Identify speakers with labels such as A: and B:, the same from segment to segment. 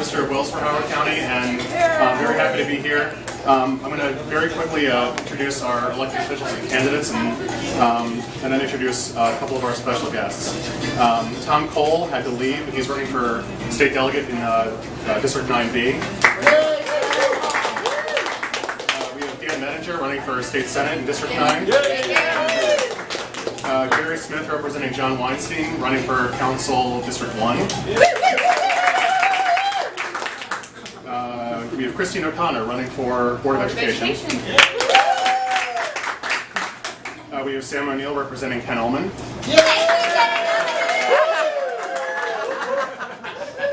A: Register of Wills for Howard County, and I'm very happy to be here. I'm going to very quickly introduce our elected officials and candidates, and then introduce a couple of our special guests. Tom Cole had to leave. He's running for state delegate in District 9B. We have Dan Medinger running for state senate in District 9. Gary Smith representing John Weinstein running for council District 1. We have Christine O'Connor running for Board of Education. We have Sam O'Neill representing Ken Ullman.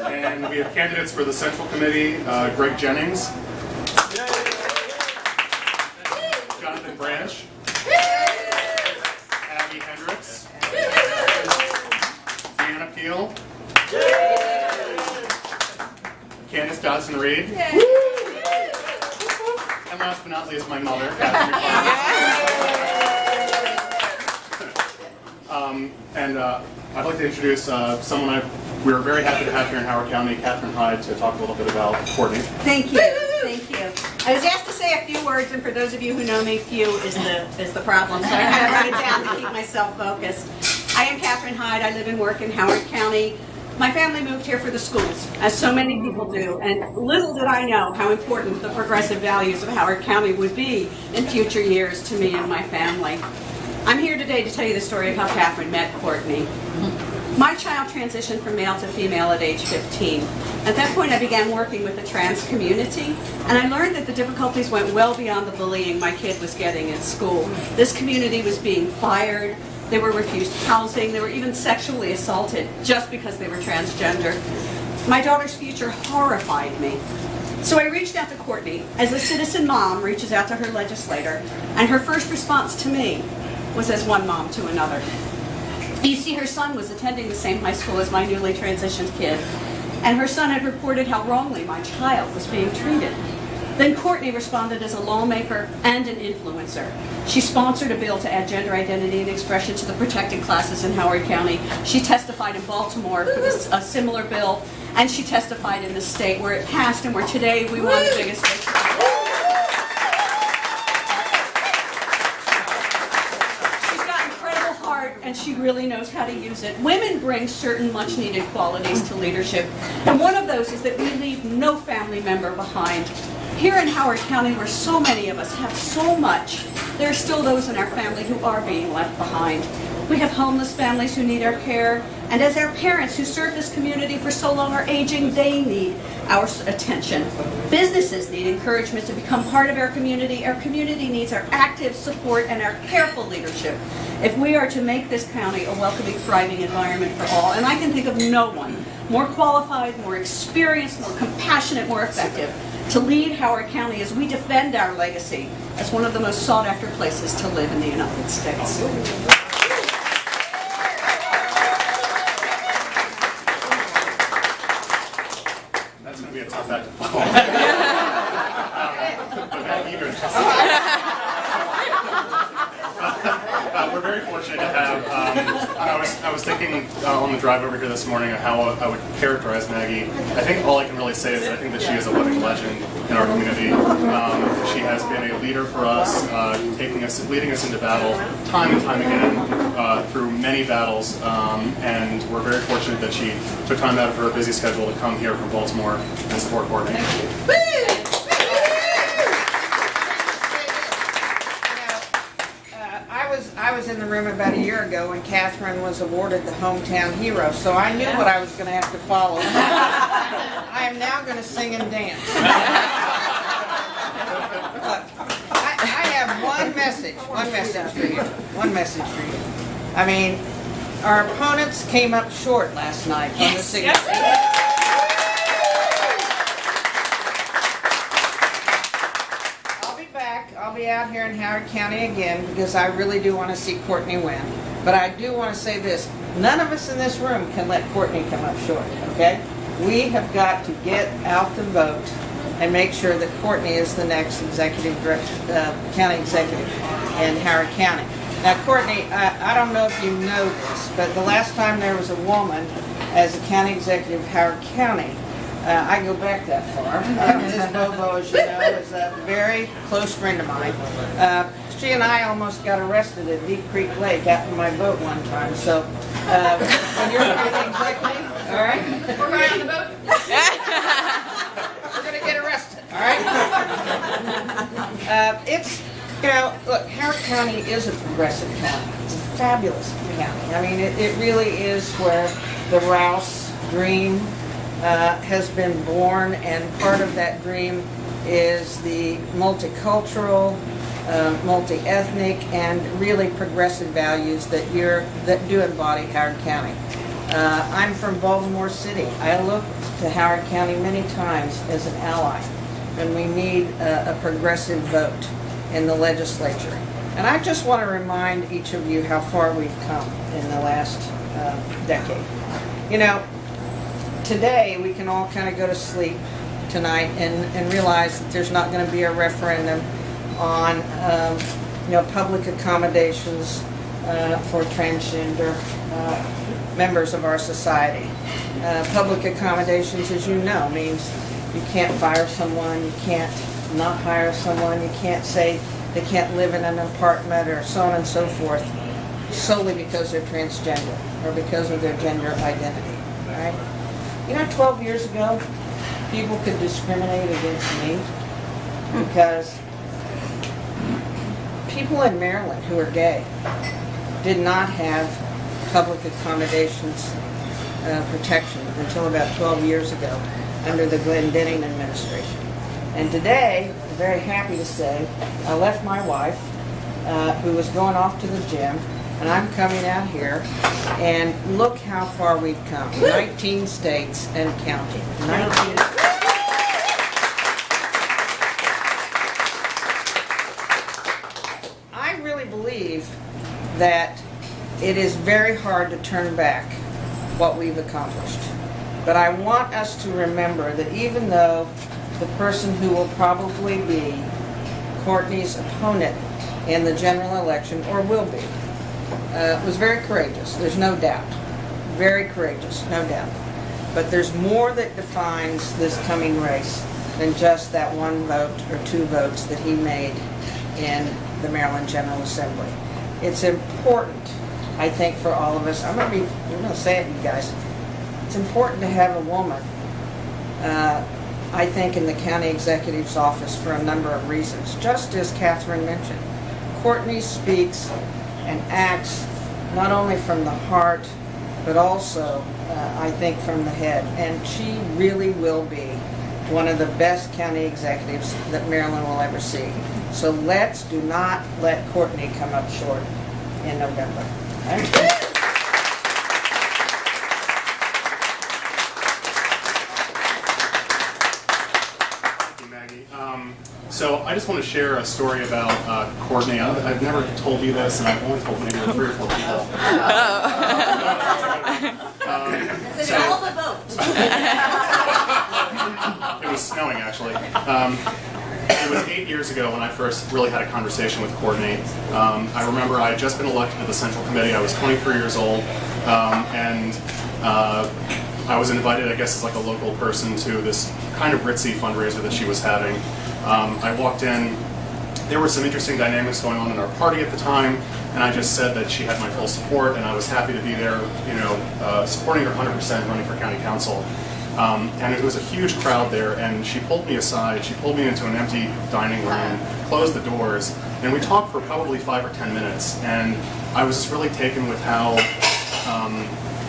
A: And we have candidates for the Central Committee, Greg Jennings, Jonathan Branch, Abby Hendricks, Deanna Peel, Candace Dodson-Reed, and last but not least, my mother, Catherine. I'd like to introduce someone we were very happy to have here in Howard County, Catherine Hyde, to talk a little bit about Courtney.
B: Thank you. Thank you. I was asked to say a few words, and for those of you who know me, few is the problem, so I had to write it down to keep myself focused. I am Catherine Hyde. I live and work in Howard County. My family moved here for the schools, as so many people do, and little did I know how important the progressive values of Howard County would be in future years to me and my family. I'm here today to tell you the story of how Catherine met Courtney. My child transitioned from male to female at age 15. At that point, I began working with the trans community, and I learned that the difficulties went well beyond the bullying my kid was getting in school. This community was being fired. They were refused housing. They were even sexually assaulted just because they were transgender. My daughter's future horrified me. So I reached out to Courtney as a citizen mom reaches out to her legislator, and her first response to me was as one mom to another. You see, her son was attending the same high school as my newly transitioned kid, and her son had reported how wrongly my child was being treated. Then Courtney responded as a lawmaker and an influencer. She sponsored a bill to add gender identity and expression to the protected classes in Howard County. She testified in Baltimore for a similar bill, and she testified in the state where it passed and where today we won the biggest victory. She's got incredible heart, and she really knows how to use it. Women bring certain much-needed qualities to leadership, and one of those is that we leave no family member behind. Here in Howard County, where so many of us have so much, there are still those in our family who are being left behind. We have homeless families who need our care, and as our parents who serve this community for so long are aging, they need our attention. Businesses need encouragement to become part of our community. Our community needs our active support and our careful leadership if we are to make this county a welcoming, thriving environment for all. And I can think of no one more qualified, more experienced, more compassionate, more effective to lead Howard County as we defend our legacy as one of the most sought-after places to live in the United States.
A: That's going to be a tough act to follow. We're very fortunate to have, I was thinking on the drive over here this morning of how I would characterize Maggie. I think all I can really say is I think that she is a living legend in our community. She has been a leader for us, leading us into battle time and time again through many battles, and we're very fortunate that she took time out of her busy schedule to come here from Baltimore and support Courtney.
B: Thank you.
C: I was in the room about a year ago when Catherine was awarded the Hometown Hero, so I knew what I was going to have to follow. I am now going to sing and dance. I have one message for you. I mean, our opponents came up short last night on the signature. I'll be out here in Howard County again because I really do want to see Courtney win. But I do want to say this. None of us in this room can let Courtney come up short, okay? We have got to get out the vote and make sure that Courtney is the next county executive in Howard County. Now, Courtney, I don't know if you know this, but the last time there was a woman as a county executive of Howard County, I go back that far. Ms. Bobo, as you know, is a very close friend of mine. She and I almost got arrested at Deep Creek Lake out in my boat one time. So when you're everything's like me, all right?
D: We're right on the boat.
C: We're going to get arrested, all right? It's, you know, look, Howard County is a progressive county. It's a fabulous county. I mean, it really is where the Rouse dream has been born, and part of that dream is the multicultural, multi-ethnic, and really progressive values that do embody Howard County. I'm from Baltimore City. I look to Howard County many times as an ally, and we need a progressive vote in the legislature. And I just want to remind each of you how far we've come in the last decade. You know, today we can all kind of go to sleep tonight and realize that there's not going to be a referendum on you know, public accommodations for transgender members of our society. Public accommodations, as you know, means you can't fire someone, you can't not hire someone, you can't say they can't live in an apartment or so on and so forth solely because they're transgender or because of their gender identity, right? You know, 12 years ago, people could discriminate against me because people in Maryland who are gay did not have public accommodations protection until about 12 years ago under the Glendening administration. And today, I'm very happy to say, I left my wife, who was going off to the gym, and I'm coming out here, and look how far we've come. 19 states and counting. 19. I really believe that it is very hard to turn back what we've accomplished. But I want us to remember that even though the person who will probably be Courtney's opponent in the general election, or will be, was very courageous, there's no doubt. Very courageous, no doubt. But there's more that defines this coming race than just that one vote or two votes that he made in the Maryland General Assembly. It's important, I think, for all of us. I'm going to say it, you guys. It's important to have a woman, I think, in the county executive's office for a number of reasons. Just as Catherine mentioned, Courtney speaks and acts not only from the heart, but also, I think, from the head. And she really will be one of the best county executives that Maryland will ever see. So let's do not let Courtney come up short in November. Right?
A: So I just want to share a story about Courtney. I've never told you this, and I've only told maybe 3 or 4 people.
B: Is it all the boat?
A: It was snowing, actually. It was 8 years ago when I first really had a conversation with Courtney. I remember I had just been elected to the Central Committee. I was 23 years old, and I was invited, I guess, as like a local person to this kind of ritzy fundraiser that she was having. I walked in, there were some interesting dynamics going on in our party at the time, and I just said that she had my full support, and I was happy to be there, you know, supporting her 100% running for county council. And it was a huge crowd there, and she pulled me aside, she pulled me into an empty dining room, closed the doors, and we talked for probably 5 or 10 minutes, and I was just really taken with how,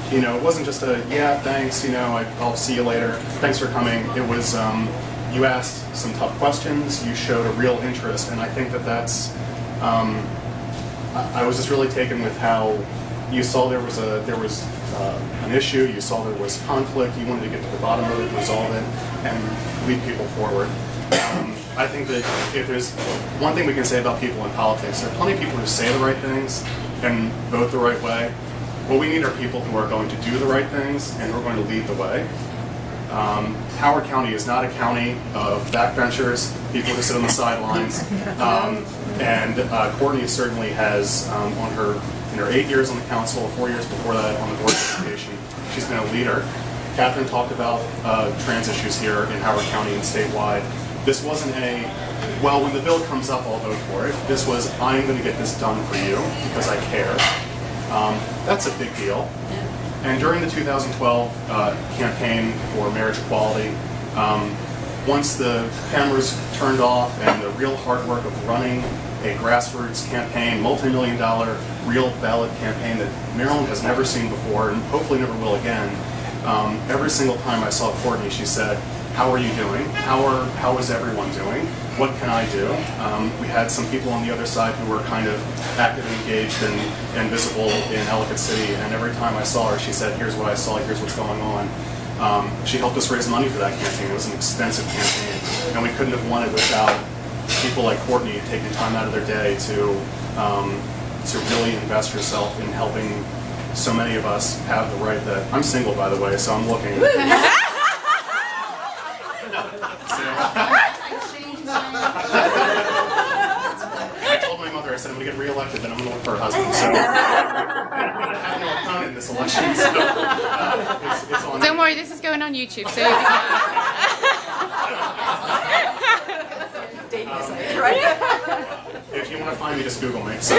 A: you know, it wasn't just a, yeah, thanks, you know, I'll see you later, thanks for coming. It was, you asked some tough questions, you showed a real interest, and I think that that's, I was just really taken with how you saw there was an issue, you saw there was conflict, you wanted to get to the bottom of it, resolve it, and lead people forward. I think that if there's one thing we can say about people in politics, there are plenty of people who say the right things and vote the right way. What we need are people who are going to do the right things and who are going to lead the way. Howard County is not a county of backbenchers, people who sit on the sidelines, and Courtney certainly has, in her 8 years on the council, 4 years before that on the board of education, she's been a leader. Catherine talked about trans issues here in Howard County and statewide. This wasn't a, well, when the bill comes up, I'll vote for it. This was, I'm going to get this done for you because I care. That's a big deal. And during the 2012 campaign for marriage equality, once the cameras turned off and the real hard work of running a grassroots campaign, multi-million-dollar real ballot campaign that Maryland has never seen before and hopefully never will again, every single time I saw Courtney, she said, how are you doing? How is everyone doing? What can I do? We had some people on the other side who were kind of active and engaged and visible in Ellicott City, and every time I saw her, she said, here's what I saw, here's what's going on. She helped us raise money for that campaign. It was an expensive campaign, and we couldn't have won it without people like Courtney taking time out of their day to really invest herself in helping so many of us have the right that, I'm single by the way, so I'm looking. I told my mother, I said, I'm going to get reelected, then I'm going to look for a husband. So I have no opponent in this election, so it's on.
D: Don't worry, this is going on YouTube, so
A: if you want to find me, just Google me. So,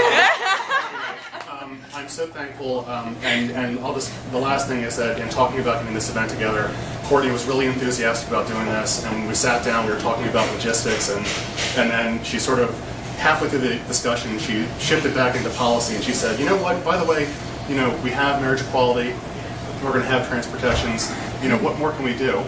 A: I'm so thankful, and I'll just, the last thing is that in talking about getting this event together, Courtney was really enthusiastic about doing this, and when we sat down, we were talking about logistics, and then she sort of, halfway through the discussion, she shifted back into policy, and she said, you know what, by the way, you know, we have marriage equality, we're going to have trans protections, you know, what more can we do?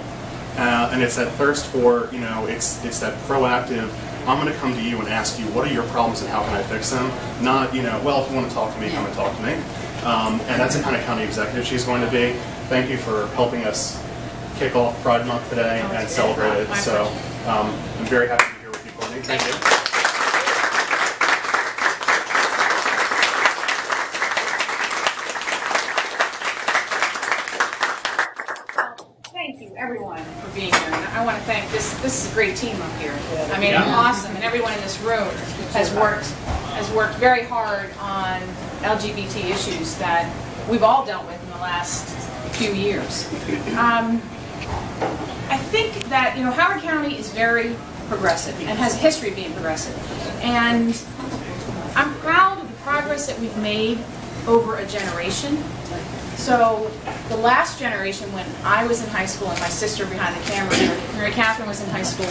A: And it's that thirst for, you know, it's that proactive, I'm going to come to you and ask you, what are your problems and how can I fix them? Not, you know, well, if you want to talk to me, come and talk to me. And that's the kind of county executive she's going to be. Thank you for helping us kick off Pride Month today and celebrate it. So I'm very happy to be here with you, Courtney. Thank you.
D: thank you everyone for being here. And I want to thank this is a great team up here. I mean, awesome, and everyone in this room has worked very hard on LGBT issues that we've all dealt with in the last few years. I think that, you know, Howard County is very progressive and has a history of being progressive. And I'm proud of the progress that we've made over a generation. So the last generation, when I was in high school and my sister behind the camera, Mary Catherine was in high school,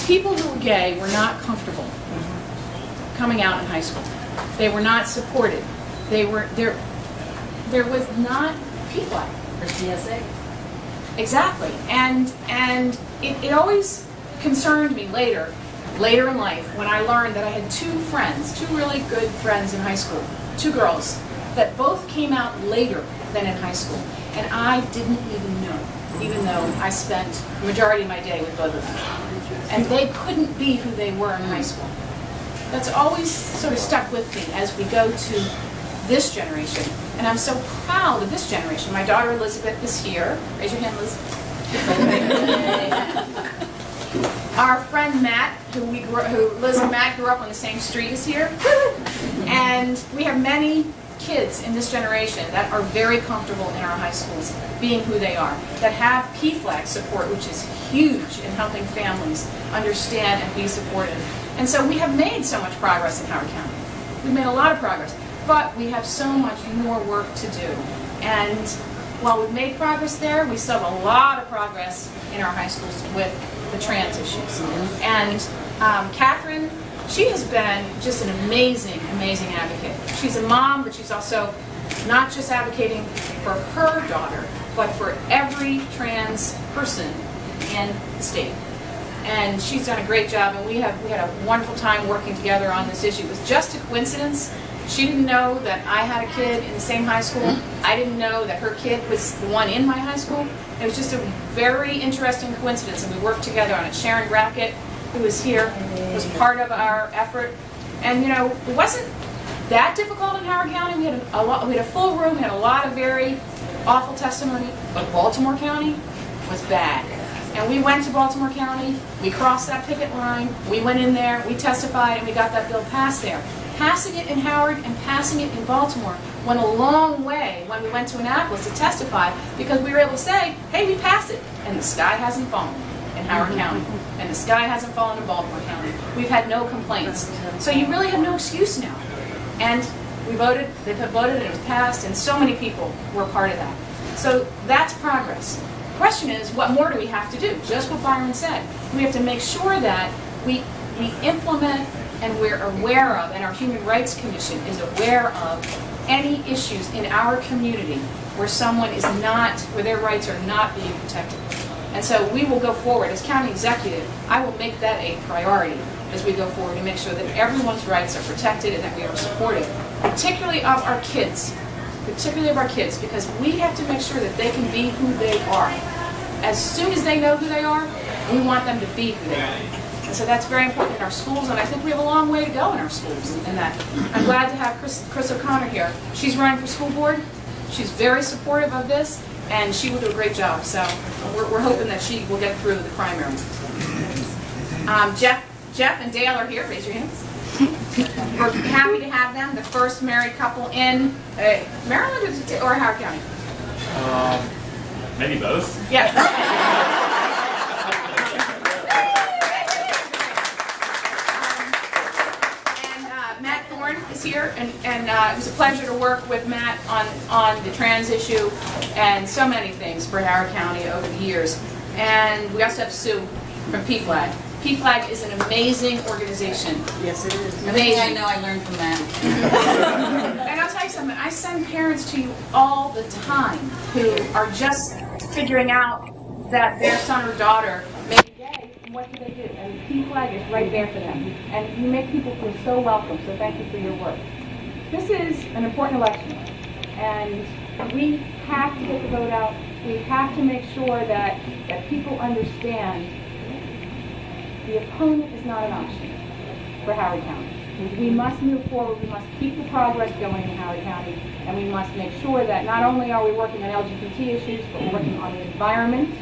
D: people who were gay were not comfortable coming out in high school. They were not supported. There was not PFLAG.
E: Or CSA.
D: Exactly. And it always concerned me later in life when I learned that I had two really good friends in high school, two girls, that both came out later than in high school. And I didn't even know, even though I spent the majority of my day with both of them. And they couldn't be who they were in high school. That's always sort of stuck with me as we go to this generation. And I'm so proud of this generation. My daughter Elizabeth is here. Raise your hand, Liz. Our friend Matt, who Liz and Matt grew up on the same street, is here. And we have many kids in this generation that are very comfortable in our high schools being who they are, that have PFLAG support, which is huge in helping families understand and be supported. And so we have made so much progress in Howard County. We've made a lot of progress, but we have so much more work to do. And while we've made progress there, we still have a lot of progress in our high schools with the trans issues. And Catherine, she has been just an amazing, amazing advocate. She's a mom, but she's also not just advocating for her daughter, but for every trans person in the state. And she's done a great job, and we had a wonderful time working together on this issue. It was just a coincidence. She didn't know that I had a kid in the same high school. I didn't know that her kid was the one in my high school. It was just a very interesting coincidence, and we worked together on it. Sharon Brackett, who was here, was part of our effort. And you know, it wasn't that difficult in Howard County. We had a full room, we had a lot of very awful testimony, but Baltimore County was bad. And we went to Baltimore County, we crossed that picket line, we went in there, we testified, and we got that bill passed there. Passing it in Howard and passing it in Baltimore went a long way when we went to Annapolis to testify, because we were able to say, hey, we passed it, and the sky hasn't fallen in Howard County, and the sky hasn't fallen in Baltimore County. We've had no complaints. So you really have no excuse now. And we voted, they voted, and it was passed, and so many people were part of that. So that's progress. The question is, what more do we have to do? Just what Byron said. We have to make sure that we implement and we're aware of, and our Human Rights Commission is aware of, any issues in our community where someone is not, where their rights are not being protected. And so we will go forward. As county executive, I will make that a priority as we go forward to make sure that everyone's rights are protected and that we are supportive, particularly of our kids. Particularly of our kids, because we have to make sure that they can be who they are. As soon as they know who they are, we want them to be who they are. And so that's very important in our schools, and I think we have a long way to go in our schools in that. I'm glad to have Chris O'Connor here. She's running for school board. She's very supportive of this, and she will do a great job. So we're hoping that she will get through the primary. Jeff and Dale are here. Raise your hands. We're happy to have them, the first married couple in Maryland or Howard County?
E: Maybe both.
D: Yeah. And Matt Thorne is here, and it was a pleasure to work with Matt on the trans issue and so many things for Howard County over the years. And we also have Sue from PFLAG. PFLAG is an amazing organization.
F: Yes, it is.
D: Amazing.
F: I know I learned from that.
D: And I'll tell you something, I send parents to you all the time who are just figuring out that their son or daughter may be gay, and what do they do? And PFLAG is right there for them. And you make people feel so welcome, so thank you for your work. This is an important election, and we have to get the vote out. We have to make sure that people understand the opponent is not an option for Howard County. We must move forward, we must keep the progress going in Howard County, and we must make sure that not only are we working on LGBT issues, but we're working on the environment,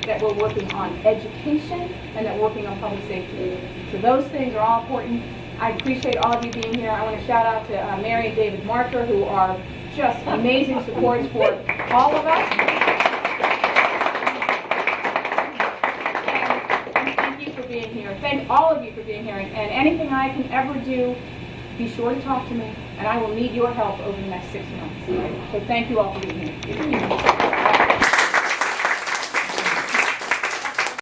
D: that we're working on education, and that we're working on public safety. So those things are all important. I appreciate all of you being here. I want to shout out to Mary and David Marker, who are just amazing supports for all of us. Being here. Thank all of you for being here, and anything I can ever do, be sure to talk to me, and I will need your help over the next 6 months. So thank you all for being here.